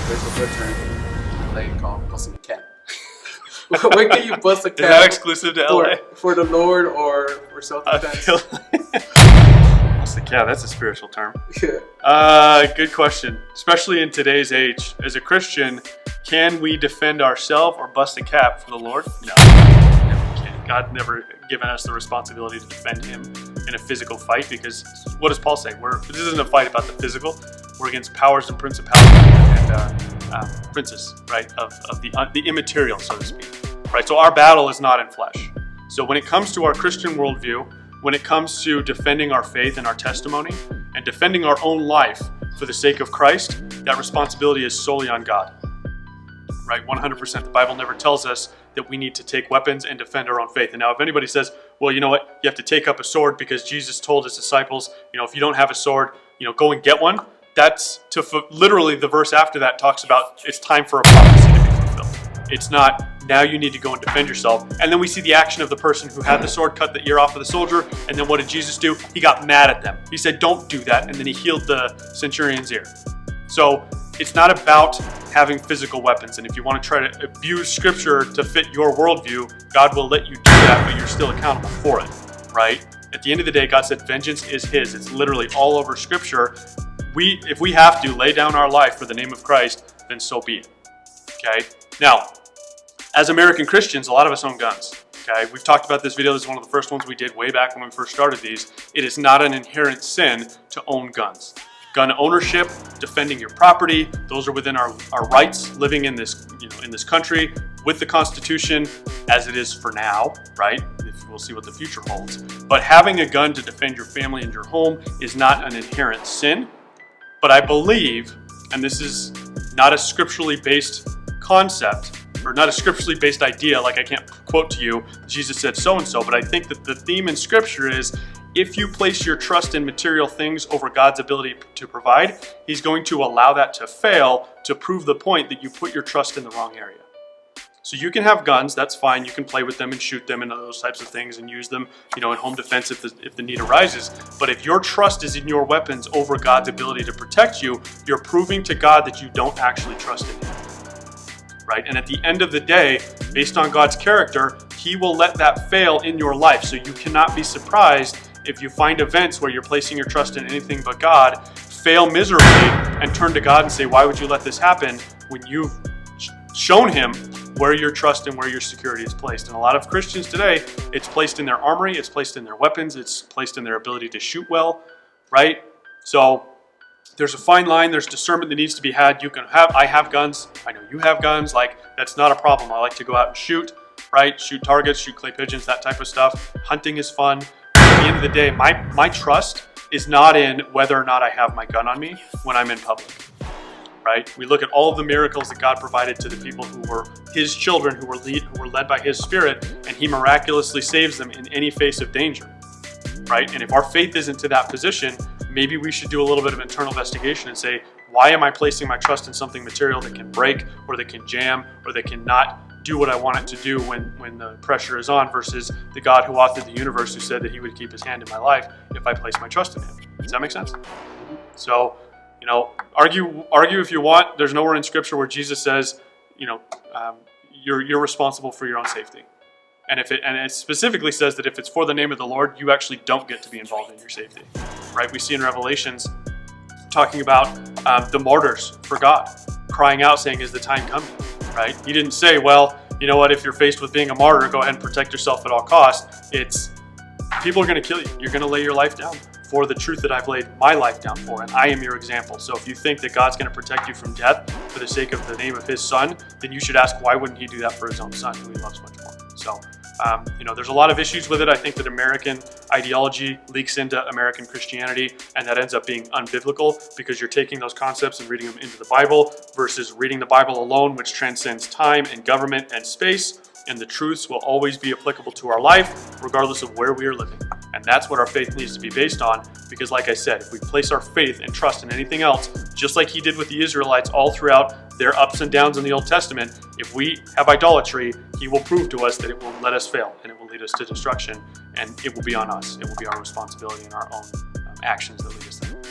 There's a good term like called busting a cat. Where can you bust a cat? Is that exclusive to LA? For the Lord or for self-defense? Yeah, that's a spiritual term. Yeah. Good question. Especially in today's age, as a Christian, can we defend ourselves or bust a cap for the Lord? No, we can't. God never given us the responsibility to defend Him in a physical fight, because what does Paul say? This isn't a fight about the physical. We're against powers and principalities and princes, right? Of the immaterial, so to speak, right? So our battle is not in flesh. So when it comes to our Christian worldview, when it comes to defending our faith and our testimony and defending our own life for the sake of Christ, that responsibility is solely on God, right? 100%. The Bible never tells us that we need to take weapons and defend our own faith. And now if anybody says, well, you know what, you have to take up a sword because Jesus told his disciples, if you don't have a sword, go and get one. That's literally the verse after that talks about it's time for a prophecy to be fulfilled. It's not, now you need to go and defend yourself. And then we see the action of the person who had the sword cut the ear off of the soldier. And then what did Jesus do? He got mad at them. He said, don't do that. And then he healed the centurion's ear. So it's not about having physical weapons. And if you want to try to abuse scripture to fit your worldview, God will let you do that, but you're still accountable for it, right? At the end of the day, God said vengeance is his. It's literally all over scripture. If we have to lay down our life for the name of Christ, then so be it, okay? Now, as American Christians, a lot of us own guns, okay? We've talked about this video. This is one of the first ones we did way back when we first started these. It is not an inherent sin to own guns. Gun ownership, defending your property, those are within our rights living in this, in this country with the Constitution as it is for now, right? We'll see what the future holds. But having a gun to defend your family and your home is not an inherent sin. But I believe, and this is not a scripturally based concept, or not a scripturally based idea, like I can't quote to you, Jesus said so-and-so, but I think that the theme in scripture is, if you place your trust in material things over God's ability to provide, he's going to allow that to fail to prove the point that you put your trust in the wrong area. So you can have guns, that's fine. You can play with them and shoot them and those types of things and use them, in home defense if the need arises. But if your trust is in your weapons over God's ability to protect you, you're proving to God that you don't actually trust in him, right? And at the end of the day, based on God's character, he will let that fail in your life. So you cannot be surprised if you find events where you're placing your trust in anything but God, fail miserably, and turn to God and say, why would you let this happen, when you've shown him where your trust and where your security is placed. And a lot of Christians today, it's placed in their armory, it's placed in their weapons, it's placed in their ability to shoot well, right? So there's a fine line, there's discernment that needs to be had. I have guns, I know you have guns, that's not a problem. I like to go out and shoot, right? Shoot targets, shoot clay pigeons, that type of stuff. Hunting is fun. But at the end of the day, my trust is not in whether or not I have my gun on me when I'm in public. Right? We look at all of the miracles that God provided to the people who were his children, who were led by his spirit, and he miraculously saves them in any face of danger, right? And if our faith isn't to that position, maybe we should do a little bit of internal investigation and say, why am I placing my trust in something material that can break, or that can jam, or that cannot do what I want it to do when the pressure is on, versus the God who authored the universe, who said that he would keep his hand in my life if I place my trust in him. Does that make sense? So, argue if you want. There's nowhere in scripture where Jesus says, you're responsible for your own safety. And it specifically says that if it's for the name of the Lord, you actually don't get to be involved in your safety, right? We see in Revelations talking about the martyrs for God, crying out saying, is the time coming, right? He didn't say, well, you know what, if you're faced with being a martyr, go ahead and protect yourself at all costs. It's, people are going to kill you. You're going to lay your life down for the truth that I've laid my life down for, and I am your example. So if you think that God's going to protect you from death for the sake of the name of his son, then you should ask, why wouldn't he do that for his own son, who he loves much more? So, there's a lot of issues with it. I think that American ideology leaks into American Christianity, and that ends up being unbiblical, because you're taking those concepts and reading them into the Bible versus reading the Bible alone, which transcends time and government and space, and the truths will always be applicable to our life, regardless of where we are living. And that's what our faith needs to be based on, because like I said, if we place our faith and trust in anything else, just like he did with the Israelites all throughout their ups and downs in the Old Testament, if we have idolatry, he will prove to us that it will let us fail, and it will lead us to destruction, and it will be on us. It will be our responsibility and our own actions that lead us there.